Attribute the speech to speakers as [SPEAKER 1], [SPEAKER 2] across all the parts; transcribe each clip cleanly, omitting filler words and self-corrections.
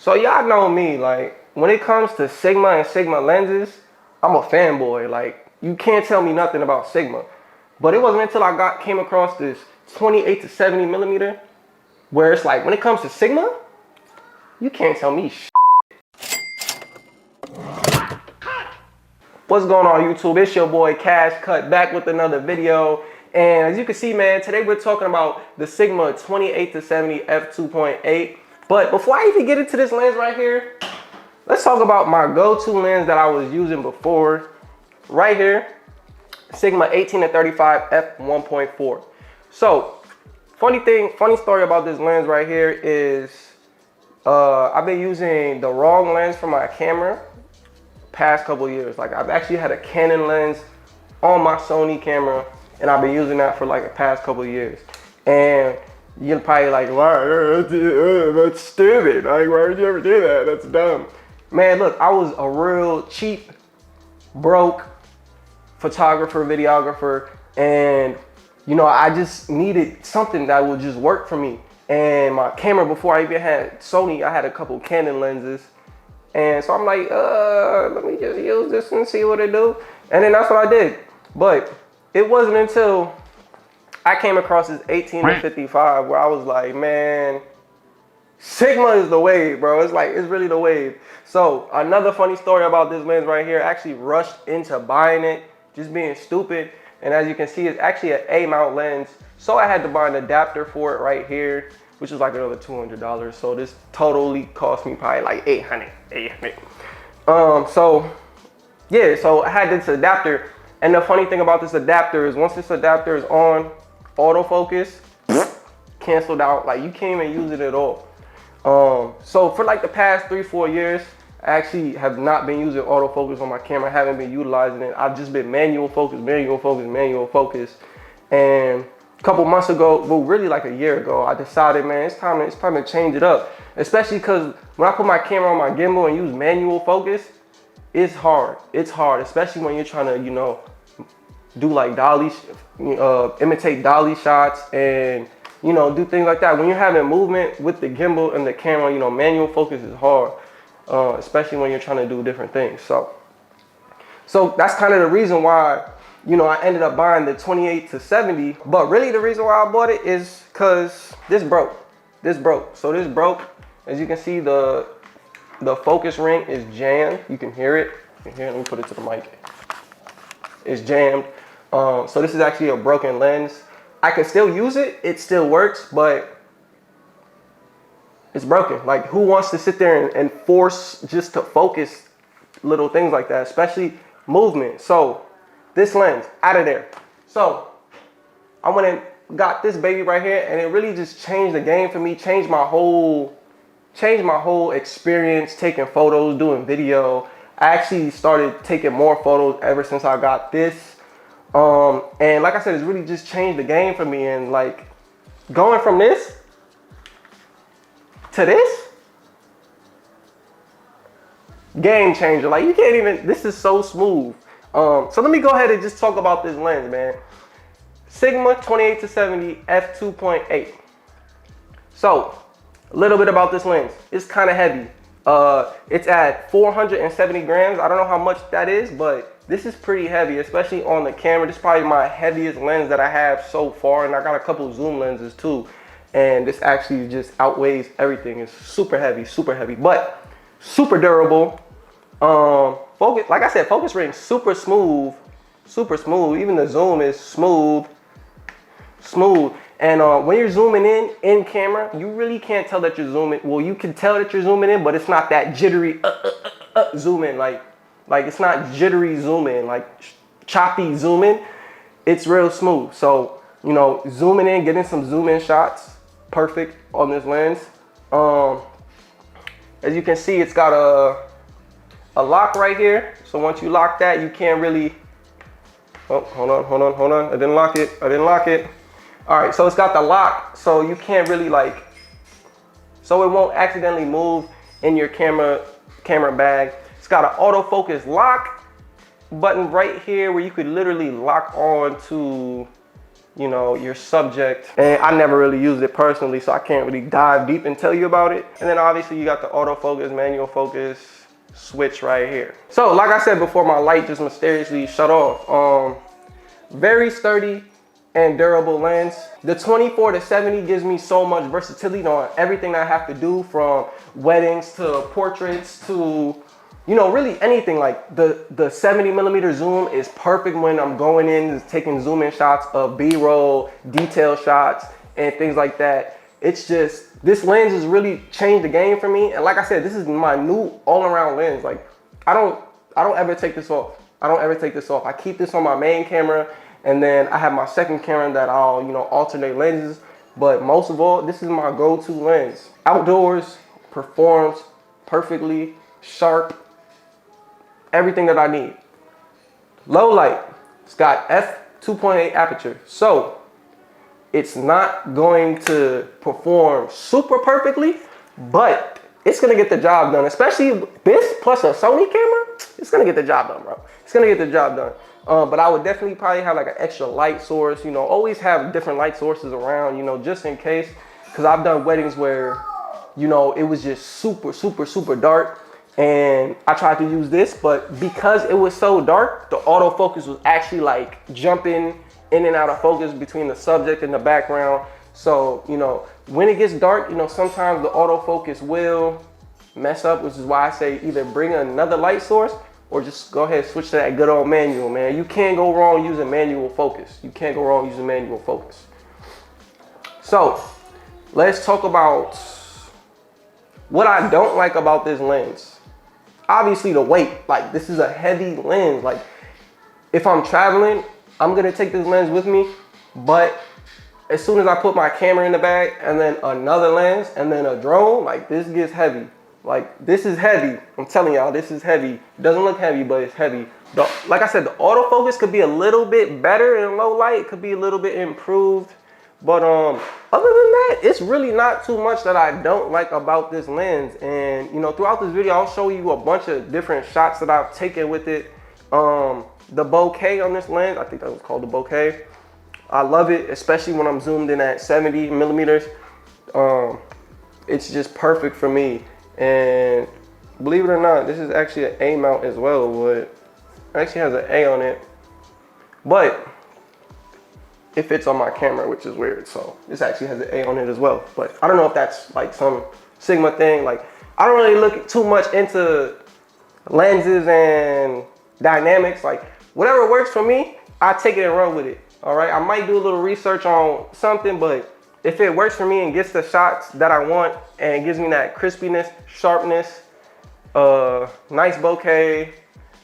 [SPEAKER 1] So y'all know me, like when it comes to Sigma and Sigma lenses, I'm a fanboy. Like you can't tell me nothing about Sigma. But it wasn't until I came across this 28 to 70 millimeter where it's like when it comes to Sigma, you can't tell me shit. What's going on YouTube? It's your boy Cash Cut back with another video. And as you can see, man, today we're talking about the Sigma 28 to 70 F2.8. But before I even get into this lens right here, let's talk about my go-to lens that I was using before. Right here, Sigma 18 to 35 f1.4. So, funny story about this lens right here is I've been using the wrong lens for my camera past couple years. Like I've actually had a Canon lens on my Sony camera and I've been using that for like the past couple years. And you're probably like, wow, that's stupid. Like, why would you ever do that? That's dumb. Man, look, I was a real cheap, broke photographer, videographer, and you know, I just needed something that would just work for me. And my camera, before I even had Sony, I had a couple Canon lenses. And so I'm like, let me just use this and see what it do. And then that's what I did. But it wasn't until I came across this 18 to 55 where I was like, man, Sigma is the wave, bro. It's like, it's really the wave. So another funny story about this lens right here, I actually rushed into buying it, just being stupid. And as you can see, it's actually an A-mount lens. So I had to buy an adapter for it right here, which is like another $200. So this totally cost me probably like 800. So yeah, so I had this adapter. And the funny thing about this adapter is once this adapter is on, autofocus, canceled out. Like you can't even use it at all. So for like the past 3-4 years, I actually have not been using autofocus on my camera. I haven't been utilizing it. I've just been manual focus. And a couple months ago, well, really like a year ago, I decided, man, it's time to change it up. Especially because when I put my camera on my gimbal and use manual focus, it's hard. It's hard, especially when you're trying to, you know, do like dolly, imitate dolly shots and, you know, do things like that. When you're having movement with the gimbal and the camera, you know, manual focus is hard, especially when you're trying to do different things. So that's kind of the reason why, you know, I ended up buying the 28 to 70. But really the reason why I bought it is because this broke. So this broke. As you can see, the focus ring is jammed. You can hear it. Let me put it to the mic. It's jammed. So this is actually a broken lens. I can still use it. It still works, but it's broken. Like who wants to sit there and force just to focus little things like that, especially movement. So this lens out of there. So I went and got this baby right here and it really just changed the game for me, changed my whole experience taking photos, doing video. I actually started taking more photos ever since I got this. And like I said, it's really just changed the game for me. And like going from this to this, game changer. Like you can't even, this is so smooth. So let me go ahead and just talk about this lens, man. Sigma 28 to 70 f2.8. So a little bit about this lens. It's kind of heavy. It's at 470 grams. I don't know how much that is, but this is pretty heavy, especially on the camera. This is probably my heaviest lens that I have so far, and I got a couple zoom lenses too. And this actually just outweighs everything. It's super heavy, but super durable. Focus, like I said, focus ring super smooth. Even the zoom is smooth. And when you're zooming in camera, you really can't tell that you're zooming. Well, you can tell that you're zooming in, but it's not that jittery zoom in. Like it's not jittery zoom in, like choppy zoom in. It's real smooth. So, you know, zooming in, getting some zoom in shots, perfect on this lens. As you can see, it's got a lock right here. So once you lock that, you can't really, oh, hold on. I didn't lock it. All right, so it's got the lock, so you can't really like, so it won't accidentally move in your camera bag. It's got an autofocus lock button right here where you could literally lock on to you know, your subject. And I never really used it personally, so I can't really dive deep and tell you about it. And then obviously you got the autofocus, manual focus switch right here. So like I said before, my light just mysteriously shut off. Very sturdy and durable lens. The 24-70 gives me so much versatility on everything I have to do, from weddings to portraits to, you know, really anything. Like the 70mm zoom is perfect when I'm going in, taking zoom in shots of B-roll, detail shots, and things like that. It's just, this lens has really changed the game for me. And like I said, this is my new all-around lens. Like I don't ever take this off. I don't ever take this off. I keep this on my main camera, and then I have my second camera that I'll, you know, alternate lenses. But most of all, this is my go-to lens. Outdoors, performs perfectly, sharp, everything that I need. Low light, it's got F2.8 aperture. So it's not going to perform super perfectly, but it's gonna get the job done. Especially this plus a Sony camera, it's gonna get the job done, bro. It's gonna get the job done. But I would definitely probably have like an extra light source, you know, always have different light sources around, you know, just in case. Cause I've done weddings where, you know, it was just super dark, and I tried to use this, but because it was so dark, the autofocus was actually like jumping in and out of focus between the subject and the background. So, you know, when it gets dark, you know, sometimes the autofocus will mess up, which is why I say either bring another light source or just go ahead and switch to that good old manual, man. You can't go wrong using manual focus. You can't go wrong using manual focus. So let's talk about what I don't like about this lens. Obviously the weight. Like, this is a heavy lens. Like, if I'm traveling, I'm gonna take this lens with me, but as soon as I put my camera in the bag and then another lens and then a drone, like, this gets heavy. Like, this is heavy. I'm telling y'all, this is heavy. It doesn't look heavy, but it's heavy. Like I said, the autofocus could be a little bit better in low light. It could be a little bit improved. But other than that, it's really not too much that I don't like about this lens. And, you know, throughout this video, I'll show you a bunch of different shots that I've taken with it. The bokeh on this lens, I think that was called the bokeh. I love it, especially when I'm zoomed in at 70mm. It's just perfect for me. And believe it or not, this is actually an A mount as well. But it actually has an A on it, but it fits on my camera, which is weird. So this actually has an A on it as well. But I don't know if that's like some Sigma thing. Like, I don't really look too much into lenses and dynamics. Like, whatever works for me, I take it and run with it. All right, I might do a little research on something, but if it works for me and gets the shots that I want and gives me that crispiness, sharpness, nice bokeh,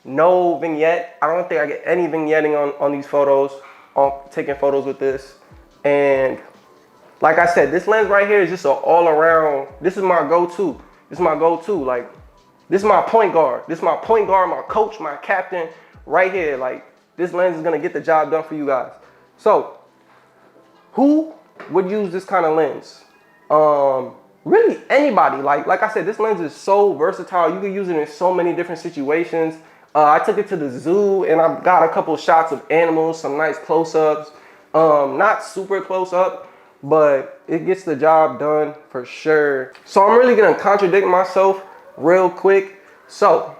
[SPEAKER 1] no vignette. I don't think I get any vignetting on these photos, on taking photos with this. And like I said, this lens right here is just an all around, this is my go-to. This is my go-to. Like, this is my point guard. This is my point guard, my coach, my captain right here. Like, this lens is gonna get the job done for you guys. So, who would use this kind of lens? Really anybody. Like I said, this lens is so versatile. You can use it in so many different situations. I took it to the zoo and I got a couple shots of animals, some nice close-ups. Not super close up, but it gets the job done for sure. So I'm really gonna contradict myself real quick. So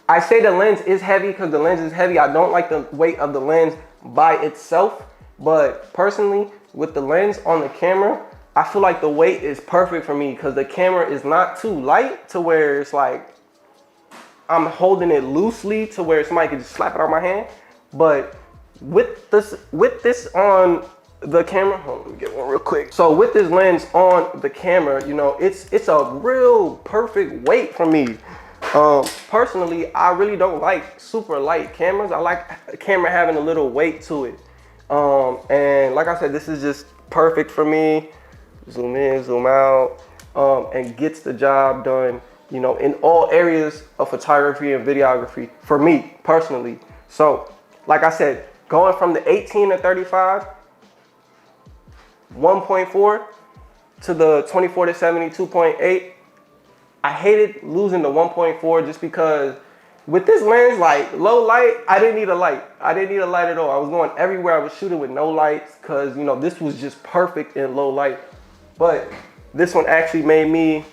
[SPEAKER 1] I say the lens is heavy because the lens is heavy. I don't like the weight of the lens by itself, but personally, with the lens on the camera, I feel like the weight is perfect for me because the camera is not too light to where it's like I'm holding it loosely to where somebody can just slap it on my hand. But with this on the camera, hold on, let me get one real quick. So with this lens on the camera, you know, it's a real perfect weight for me. Personally, I really don't like super light cameras. I like a camera having a little weight to it. And like I said, this is just perfect for me. Zoom in, zoom out, and gets the job done, you know, in all areas of photography and videography for me personally. So like I said, going from the 18 to 35, 1.4 to the 24 to 70, 2.8, I hated losing the 1.4 just because with this lens, like low light, I didn't need a light. I didn't need a light at all. I was going everywhere. I was shooting with no lights because, you know, this was just perfect in low light. But this one actually made me,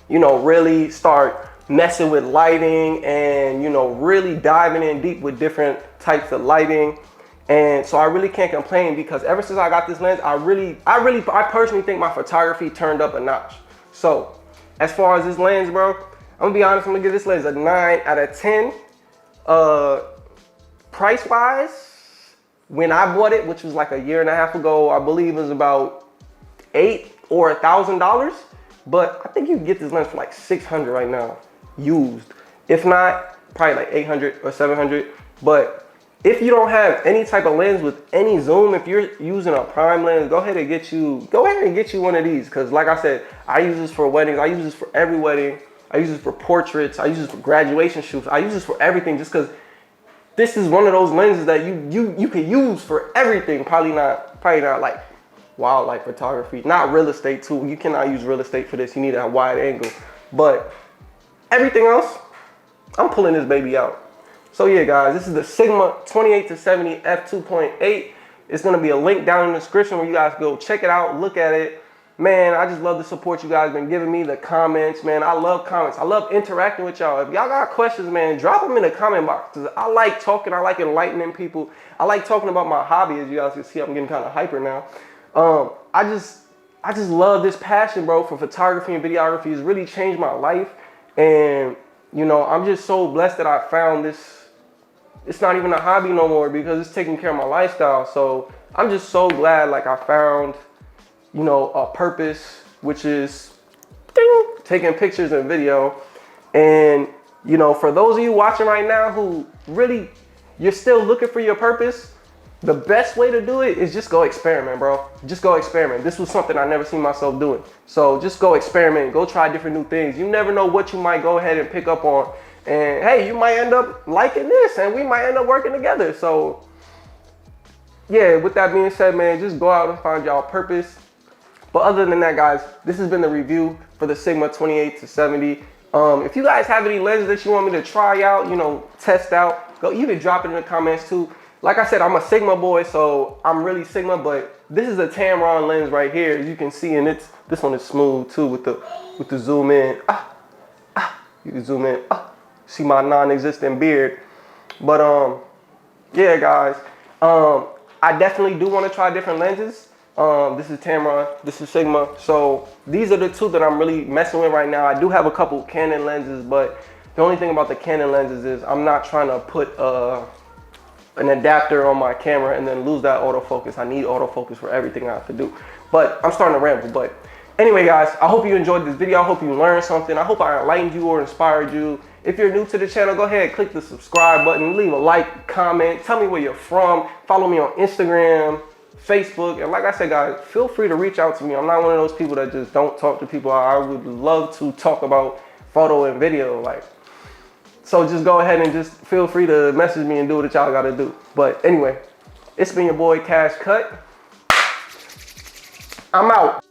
[SPEAKER 1] you know, really start messing with lighting and, you know, really diving in deep with different types of lighting. And so I really can't complain because ever since I got this lens, I personally think my photography turned up a notch. So as far as this lens, bro, I'm gonna be honest, I'm gonna give this lens a 9 out of 10. Price wise, when I bought it, which was like a year and a half ago, I believe it was about $800 or $1,000. But I think you can get this lens for like $600 right now, used. If not, probably like $800 or $700. But if you don't have any type of lens with any zoom, if you're using a prime lens, go ahead and get you one of these. Cause like I said, I use this for weddings. I use this for every wedding. I use this for portraits. I use this for graduation shoots. I use this for everything just cause this is one of those lenses that you can use for everything. Probably not like wildlife photography, not real estate too. You cannot use real estate for this. You need a wide angle, but everything else, I'm pulling this baby out. So yeah, guys, this is the Sigma 28-70 f2.8. It's gonna be a link down in the description where you guys go check it out, look at it. Man, I just love the support you guys been giving me, the comments, man. I love comments. I love interacting with y'all. If y'all got questions, man, drop them in the comment box. Cause I like talking, I like enlightening people. I like talking about my hobby. As you guys can see, I'm getting kind of hyper now. I just love this passion, bro, for photography and videography. It's really changed my life. And, you know, I'm just so blessed that I found this. It's not even a hobby no more because it's taking care of my lifestyle. So I'm just so glad, like, I found, you know, a purpose, which is ding, taking pictures and video. And, you know, for those of you watching right now who really, you're still looking for your purpose, the best way to do it is just go experiment, bro. Just go experiment. This was something I never seen myself doing. So just go experiment, go try different new things. You never know what you might go ahead and pick up on. And hey, you might end up liking this and we might end up working together. So yeah, with that being said, man, just go out and find y'all purpose. But other than that, guys, this has been the review for the Sigma 28-70. If you guys have any lenses that you want me to try out, you know, test out, go, you can drop it in the comments too. Like I said, I'm a Sigma boy, so I'm really Sigma, but this is a Tamron lens right here, as you can see, and this one is smooth too with the zoom in. You can zoom in. See my non-existent beard. But yeah, guys, I definitely do want to try different lenses. This is Tamron, this is Sigma. So these are the two that I'm really messing with right now. I do have a couple Canon lenses, but the only thing about the Canon lenses is I'm not trying to put an adapter on my camera and then lose that autofocus. I need autofocus for everything I have to do. But I'm starting to ramble. But anyway, guys, I hope you enjoyed this video. I hope you learned something. I hope I enlightened you or inspired you. If you're new to the channel, go ahead, click the subscribe button, leave a like, comment, tell me where you're from, follow me on Instagram, Facebook, and like I said, guys, feel free to reach out to me. I'm not one of those people that just don't talk to people. I would love to talk about photo and video, like. So just go ahead and just feel free to message me and do what y'all gotta do. But anyway, it's been your boy Cash Cut. I'm out.